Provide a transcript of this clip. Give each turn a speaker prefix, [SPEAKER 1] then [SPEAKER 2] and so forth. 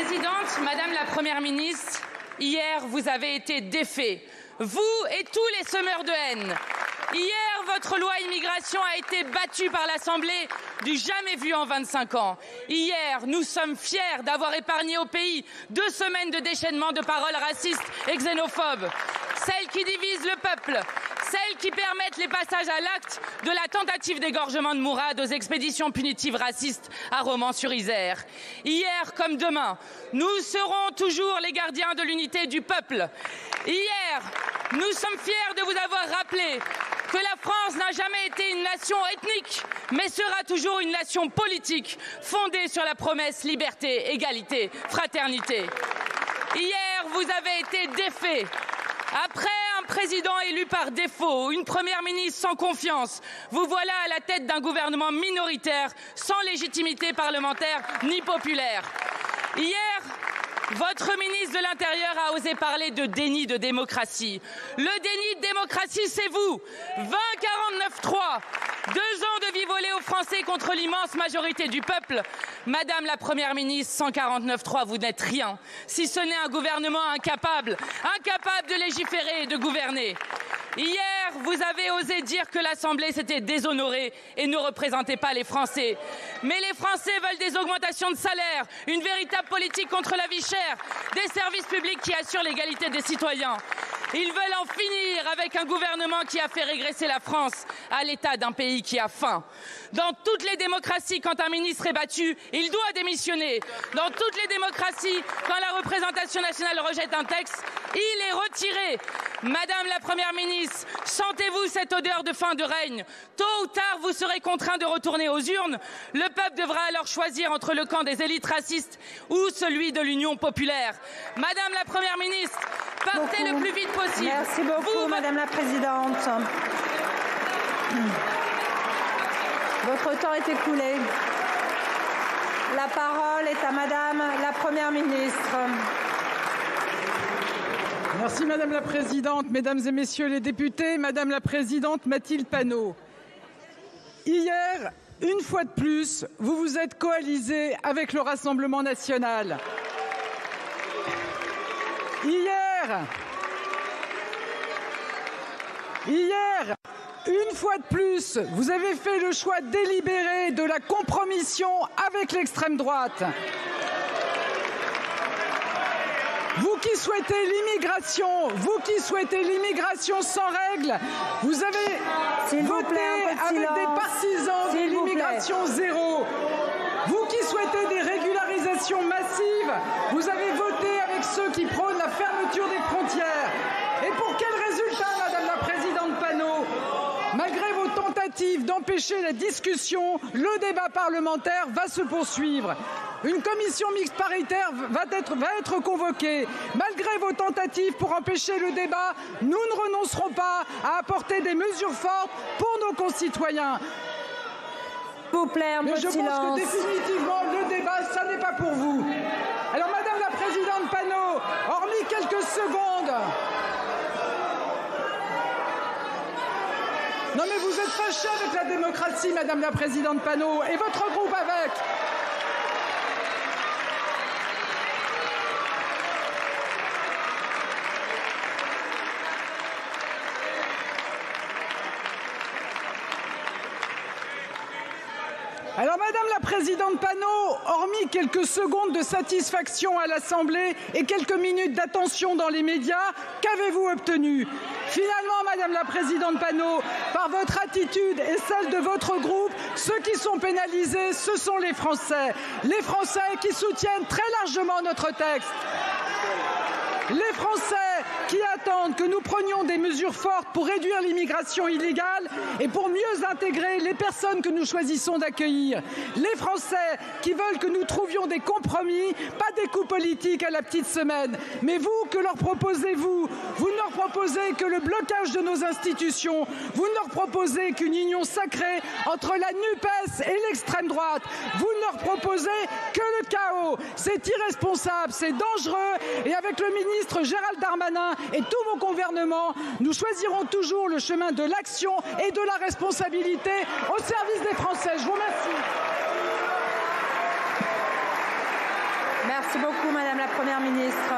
[SPEAKER 1] Présidente, Madame la Première ministre, hier, vous avez été défaits, vous et tous les semeurs de haine. Hier, votre loi immigration a été battue par l'Assemblée du jamais vu en 25 ans. Hier, nous sommes fiers d'avoir épargné au pays 2 semaines de déchaînement de paroles racistes et xénophobes. Celles qui divisent le peuple, celles qui permettent les passages à l'acte de la tentative d'égorgement de Mourad aux expéditions punitives racistes à Romans-sur-Isère. Hier comme demain, nous serons toujours les gardiens de l'unité du peuple. Hier, nous sommes fiers de vous avoir rappelé que la France n'a jamais été une nation ethnique, mais sera toujours une nation politique, fondée sur la promesse liberté, égalité, fraternité. Hier, vous avez été défaits. Après un président élu par défaut, une première ministre sans confiance, vous voilà à la tête d'un gouvernement minoritaire, sans légitimité parlementaire ni populaire. Hier, votre ministre de l'Intérieur a osé parler de déni de démocratie. Le déni de démocratie, c'est vous. 20-49-3. 2 ans de vie volée aux Français contre l'immense majorité du peuple. Madame la Première ministre, 149-3, vous n'êtes rien, si ce n'est un gouvernement incapable de légiférer et de gouverner. Hier, vous avez osé dire que l'Assemblée s'était déshonorée et ne représentait pas les Français. Mais les Français veulent des augmentations de salaire, une véritable politique contre la vie chère, des services publics qui assurent l'égalité des citoyens. Ils veulent en finir avec un gouvernement qui a fait régresser la France à l'état d'un pays qui a faim. Dans toutes les démocraties, quand un ministre est battu, il doit démissionner. Dans toutes les démocraties, quand la représentation nationale rejette un texte, il est retiré. Madame la Première ministre, sentez-vous cette odeur de fin de règne? Tôt ou tard, vous serez contraint de retourner aux urnes. Le peuple devra alors choisir entre le camp des élites racistes ou celui de l'Union populaire. Madame la Première ministre, partez le plus vite possible.
[SPEAKER 2] Merci beaucoup, Madame la Présidente. Votre temps est écoulé. La parole est à Madame la Première ministre.
[SPEAKER 3] Merci Madame la Présidente, Mesdames et Messieurs les députés, Madame la Présidente Mathilde Panot. Hier, une fois de plus, vous vous êtes coalisés avec le Rassemblement national. Hier, une fois de plus, vous avez fait le choix délibéré de la compromission avec l'extrême droite. Vous qui souhaitez l'immigration sans règles, vous avez voté avec des partisans de l'immigration zéro. Vous qui souhaitez des régularisations massives, vous avez voté avec ceux qui prônent la fermeture des frontières. Et pour quel résultat, Madame la Présidente Panot? Malgré vos tentatives d'empêcher la discussion, le débat parlementaire va se poursuivre. Une commission mixte paritaire va être convoquée. Malgré vos tentatives pour empêcher le débat, nous ne renoncerons pas à apporter des mesures fortes pour nos concitoyens.
[SPEAKER 2] S'il vous plaît,
[SPEAKER 3] mais je pense que définitivement, le débat, ça n'est pas pour vous. Alors, Madame la Présidente Panot, hormis quelques secondes... Non mais vous êtes fâchée avec la démocratie, Madame la Présidente Panot, et votre groupe avec. Alors, Madame la Présidente Panot, hormis quelques secondes de satisfaction à l'Assemblée et quelques minutes d'attention dans les médias, qu'avez-vous obtenu? Finalement, Madame la Présidente Panot, par votre attitude et celle de votre groupe, ceux qui sont pénalisés, ce sont les Français. Les Français qui soutiennent très largement notre texte. Les Français qui attendent que nous prenions des mesures fortes pour réduire l'immigration illégale et pour mieux intégrer les personnes que nous choisissons d'accueillir. Les Français qui veulent que nous trouvions des compromis, pas des coups politiques à la petite semaine. Mais vous, que leur proposez-vous? Vous ne leur proposez que le blocage de nos institutions. Vous ne leur proposez qu'une union sacrée entre la NUPES et l'extrême droite. Vous ne leur proposez que le chaos. C'est irresponsable, c'est dangereux. Et avec le ministre Gérald Darmanin et tout mon gouvernement, nous choisirons toujours le chemin de l'action et de la responsabilité au service des Français. Je vous remercie.
[SPEAKER 2] Merci beaucoup, Madame la Première ministre.